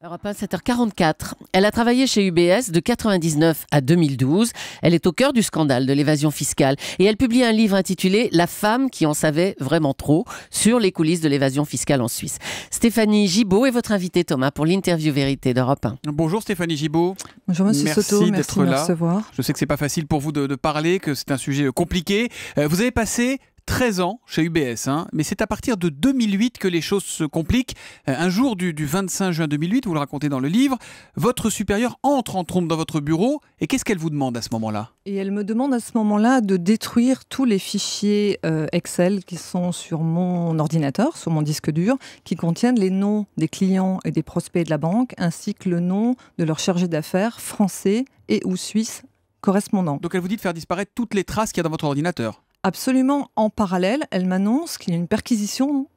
Europe 1, 7h44. Elle a travaillé chez UBS de 1999 à 2012. Elle est au cœur du scandale de l'évasion fiscale et elle publie un livre intitulé « La femme qui en savait vraiment trop » sur les coulisses de l'évasion fiscale en Suisse. Stéphanie Gibaud est votre invitée, Thomas, pour l'interview vérité d'Europe 1. Bonjour Stéphanie Gibaud. Bonjour Monsieur Soto, merci de me recevoir. Je sais que c'est pas facile pour vous de parler, que c'est un sujet compliqué. Vous avez passé 13 ans chez UBS, mais c'est à partir de 2008 que les choses se compliquent. Un jour du 25 juin 2008, vous le racontez dans le livre, votre supérieure entre en trompe dans votre bureau et qu'est-ce qu'elle vous demande à ce moment-là ? Et elle me demande à ce moment-là de détruire tous les fichiers Excel qui sont sur mon ordinateur, sur mon disque dur, qui contiennent les noms des clients et des prospects de la banque, ainsi que le nom de leur chargé d'affaires français et ou suisse correspondant. Donc elle vous dit de faire disparaître toutes les traces qu'il y a dans votre ordinateur ? Absolument. En parallèle, elle m'annonce qu'il y a une perquisition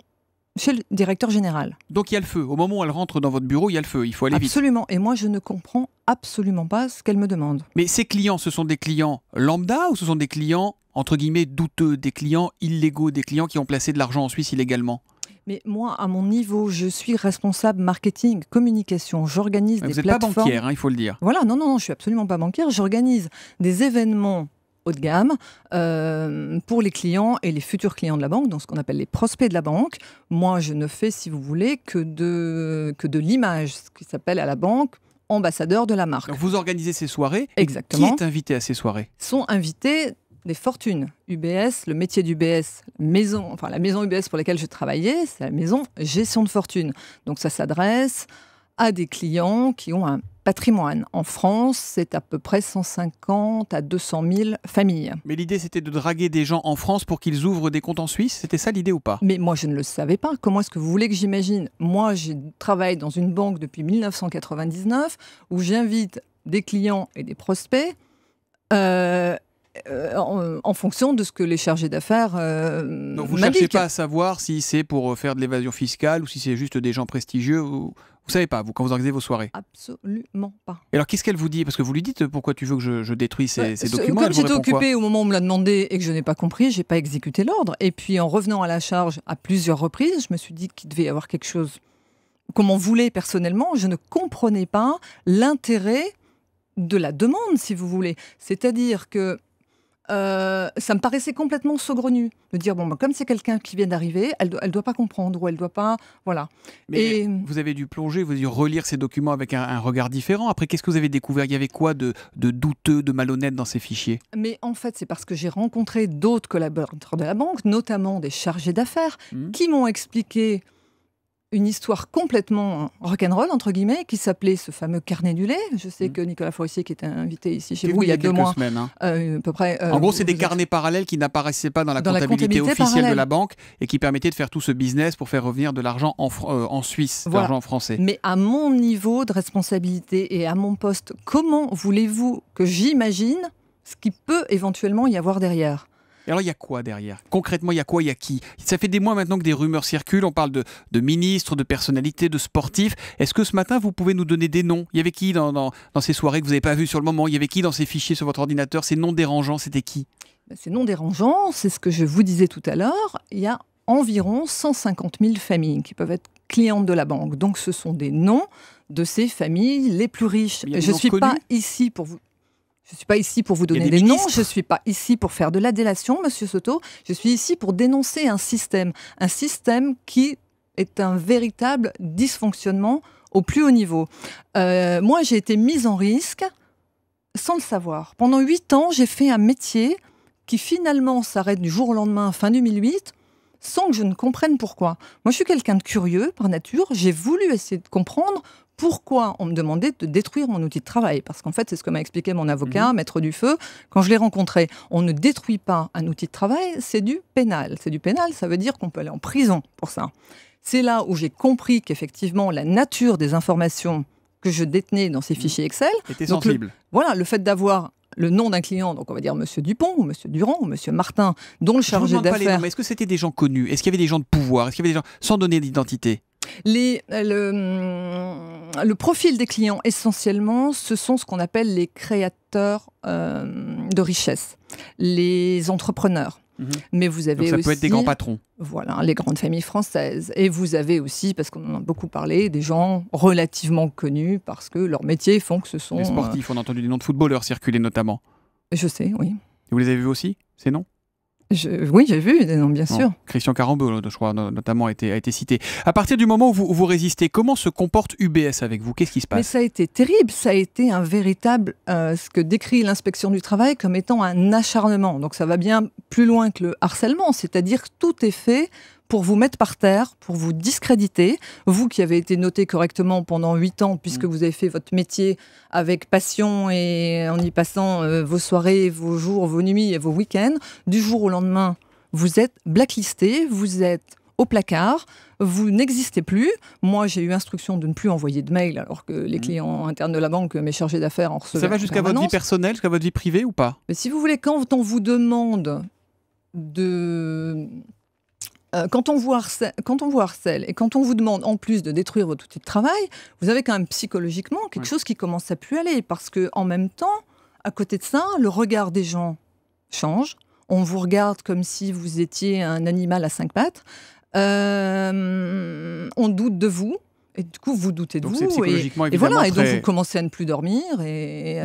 chez le directeur général. Donc il y a le feu. Au moment où elle rentre dans votre bureau, il y a le feu. Il faut aller vite. Absolument. Et moi, je ne comprends absolument pas ce qu'elle me demande. Mais ces clients, ce sont des clients lambda ou ce sont des clients, entre guillemets, douteux, des clients illégaux, des clients qui ont placé de l'argent en Suisse illégalement ? Mais moi, à mon niveau, je suis responsable marketing, communication. J'organise des plateformes. Vous n'êtes pas banquière, il faut le dire. Voilà, non, je suis absolument pas banquière. J'organise des événements haut de gamme pour les clients et les futurs clients de la banque, donc ce qu'on appelle les prospects de la banque. Moi, je ne fais, si vous voulez, que de l'image, ce qui s'appelle à la banque ambassadeur de la marque. Donc vous organisez ces soirées. Exactement. Qui est invité à ces soirées ? Sont invités des fortunes. UBS, le métier d'UBS, la maison UBS pour laquelle je travaillais, c'est la maison gestion de fortune. Donc ça s'adresse à des clients qui ont un patrimoine. En France, c'est à peu près 150 à 200 000 familles. Mais l'idée, c'était de draguer des gens en France pour qu'ils ouvrent des comptes en Suisse ? C'était ça l'idée ou pas ? Mais moi, je ne le savais pas. Comment est-ce que vous voulez que j'imagine ? Moi, je travaille dans une banque depuis 1999 où j'invite des clients et des prospects en fonction de ce que les chargés d'affaires Donc vous ne cherchez pas à savoir si c'est pour faire de l'évasion fiscale ou si c'est juste des gens prestigieux Vous savez pas, vous, quand vous organisez vos soirées ? Absolument pas. Et alors, qu'est-ce qu'elle vous dit ? Parce que vous lui dites pourquoi tu veux que je détruise ces documents. Comme j'étais occupée au moment où on me l'a demandé et que je n'ai pas compris, je n'ai pas exécuté l'ordre. Et puis, en revenant à la charge à plusieurs reprises, je me suis dit qu'il devait y avoir quelque chose qu'on m'en voulait personnellement. Je ne comprenais pas l'intérêt de la demande, si vous voulez. C'est-à-dire que ça me paraissait complètement saugrenu de dire comme c'est quelqu'un qui vient d'arriver, elle doit pas comprendre ou elle doit pas, voilà. Mais vous avez dû plonger, vous avez dû relire ces documents avec un regard différent. Après, qu'est-ce que vous avez découvert ? Il y avait quoi de douteux, de malhonnête dans ces fichiers ? Mais en fait, c'est parce que j'ai rencontré d'autres collaborateurs de la banque, notamment des chargés d'affaires, qui m'ont expliqué une histoire complètement rock'n'roll, entre guillemets, qui s'appelait ce fameux carnet du lait. Je sais que Nicolas Forissier, qui était invité ici chez vous il y a 2 mois, semaines, à peu près. En gros, c'est des carnets parallèles qui n'apparaissaient pas dans la comptabilité officielle parallèle de la banque et qui permettaient de faire tout ce business pour faire revenir de l'argent en Suisse, de l'argent français. Mais à mon niveau de responsabilité et à mon poste, comment voulez-vous que j'imagine ce qui peut éventuellement y avoir derrière ? Et alors, il y a quoi derrière ? Concrètement, il y a quoi ? Il y a qui ? Ça fait des mois maintenant que des rumeurs circulent. On parle de ministres, de personnalités, de sportifs. Est-ce que ce matin, vous pouvez nous donner des noms ? Il y avait qui dans ces soirées que vous n'avez pas vues sur le moment ? Il y avait qui dans ces fichiers sur votre ordinateur ? Ces noms dérangeants, c'était qui ? Ces noms dérangeants, c'est ce que je vous disais tout à l'heure. Il y a environ 150 000 familles qui peuvent être clientes de la banque. Donc, ce sont des noms de ces familles les plus riches. Je ne suis pas ici pour vous... Je ne suis pas ici pour vous donner des noms, je ne suis pas ici pour faire de la délation, Monsieur Soto. Je suis ici pour dénoncer un système qui est un véritable dysfonctionnement au plus haut niveau. Moi, j'ai été mise en risque sans le savoir. Pendant 8 ans, j'ai fait un métier qui finalement s'arrête du jour au lendemain, fin 2008, sans que je ne comprenne pourquoi. Moi, je suis quelqu'un de curieux par nature. J'ai voulu essayer de comprendre pourquoi on me demandait de détruire mon outil de travail. Parce qu'en fait, c'est ce que m'a expliqué mon avocat, Maître Dufeu, quand je l'ai rencontré. On ne détruit pas un outil de travail, c'est du pénal. C'est du pénal, ça veut dire qu'on peut aller en prison pour ça. C'est là où j'ai compris qu'effectivement, la nature des informations que je détenais dans ces fichiers Excel... était sensible. Le fait d'avoir le nom d'un client, donc on va dire Monsieur Dupont, ou Monsieur Durand, ou Monsieur Martin, dont le chargé d'affaires... Est-ce que c'était des gens connus ? Est-ce qu'il y avait des gens de pouvoir ? Est-ce qu'il y avait des gens sans donner d'identité ? Le profil des clients, essentiellement, ce sont ce qu'on appelle les créateurs de richesse, les entrepreneurs. Mais vous avez Donc ça aussi, peut être des grands patrons. Voilà, les grandes familles françaises. Et vous avez aussi, parce qu'on en a beaucoup parlé, des gens relativement connus parce que leur métier font que ce sont... Les sportifs, on a entendu des noms de footballeurs circuler notamment. Je sais, oui. Et vous les avez vus aussi, ces noms? Oui, j'ai vu des noms, bien sûr. Christian Carambeau, je crois, notamment, a été cité. À partir du moment où vous résistez, comment se comporte UBS avec vous? Qu'est-ce qui se passe? Mais ça a été terrible. Ça a été un véritable, ce que décrit l'inspection du travail comme étant un acharnement. Donc ça va bien plus loin que le harcèlement. C'est-à-dire que tout est fait pour vous mettre par terre, pour vous discréditer. Vous qui avez été noté correctement pendant 8 ans, puisque vous avez fait votre métier avec passion et en y passant vos soirées, vos jours, vos nuits et vos week-ends, du jour au lendemain, vous êtes blacklisté, vous êtes au placard, vous n'existez plus. Moi, j'ai eu instruction de ne plus envoyer de mail alors que les clients internes de la banque, mes chargés d'affaires, en recevaient. Ça va jusqu'à votre vie personnelle, jusqu'à votre vie privée ou pas? Mais si vous voulez, quand on vous demande de... Quand on vous harcèle et quand on vous demande en plus de détruire votre outil de travail, vous avez quand même psychologiquement quelque chose qui commence à plus aller. Parce qu'en même temps, à côté de ça, le regard des gens change. On vous regarde comme si vous étiez un animal à 5 pattes. On doute de vous. Et du coup, vous doutez de vous. C'est psychologiquement, et voilà, très... et donc vous commencez à ne plus dormir. Et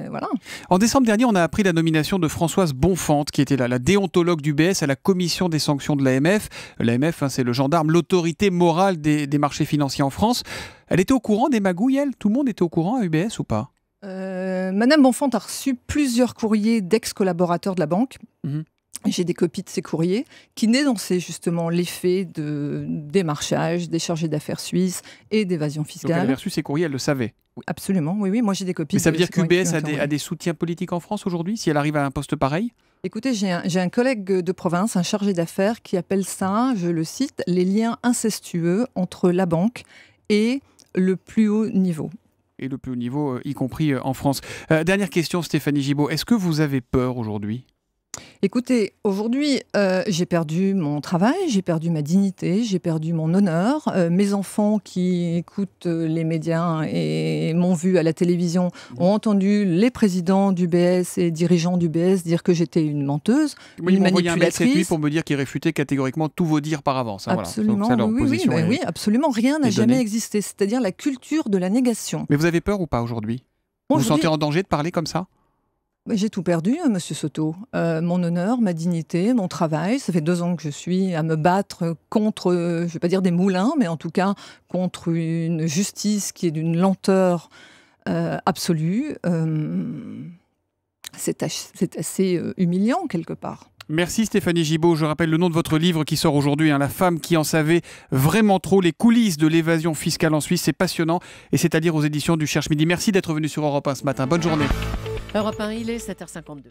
voilà. En décembre dernier, on a appris la nomination de Françoise Bonfante, qui était la déontologue d'UBS à la commission des sanctions de l'AMF. L'AMF, c'est le gendarme, l'autorité morale des marchés financiers en France. Elle était au courant des magouilles, elle? Tout le monde était au courant à UBS ou pas? Madame Bonfante a reçu plusieurs courriers d'ex-collaborateurs de la banque. J'ai des copies de ces courriers qui dénonçaient justement l'effet de démarchage des chargés d'affaires suisses et d'évasion fiscale. Donc elle avait reçu ces courriers, elle le savait? Absolument, oui, moi j'ai des copies. Mais ça veut dire qu'UBS a des soutiens politiques en France aujourd'hui, si elle arrive à un poste pareil? Écoutez, j'ai un collègue de province, un chargé d'affaires, qui appelle ça, je le cite, les liens incestueux entre la banque et le plus haut niveau. Et le plus haut niveau, y compris en France. Dernière question, Stéphanie Gibaud, est-ce que vous avez peur aujourd'hui? Écoutez, aujourd'hui, j'ai perdu mon travail, j'ai perdu ma dignité, j'ai perdu mon honneur. Mes enfants qui écoutent les médias et m'ont vu à la télévision ont entendu les présidents d'UBS et dirigeants d'UBS dire que j'étais une menteuse, une manipulatrice. Il m'a envoyé un mail cette nuit pour me dire qu'il réfutait catégoriquement tous vos dires par avance. Absolument, voilà. Donc, oui, absolument. Rien n'a jamais existé. C'est-à-dire la culture de la négation. Mais vous avez peur ou pas aujourd'hui? Vous vous sentez en danger de parler comme ça? J'ai tout perdu, monsieur Soto. Mon honneur, ma dignité, mon travail. Ça fait 2 ans que je suis à me battre contre, je ne vais pas dire des moulins, mais en tout cas contre une justice qui est d'une lenteur absolue. C'est assez humiliant quelque part. Merci Stéphanie Gibaud. Je rappelle le nom de votre livre qui sort aujourd'hui, La femme qui en savait vraiment trop, les coulisses de l'évasion fiscale en Suisse. C'est passionnant et c'est à lire aux éditions du Cherche Midi. Merci d'être venu sur Europe 1 ce matin. Bonne journée. Europe 1, il est 7h52.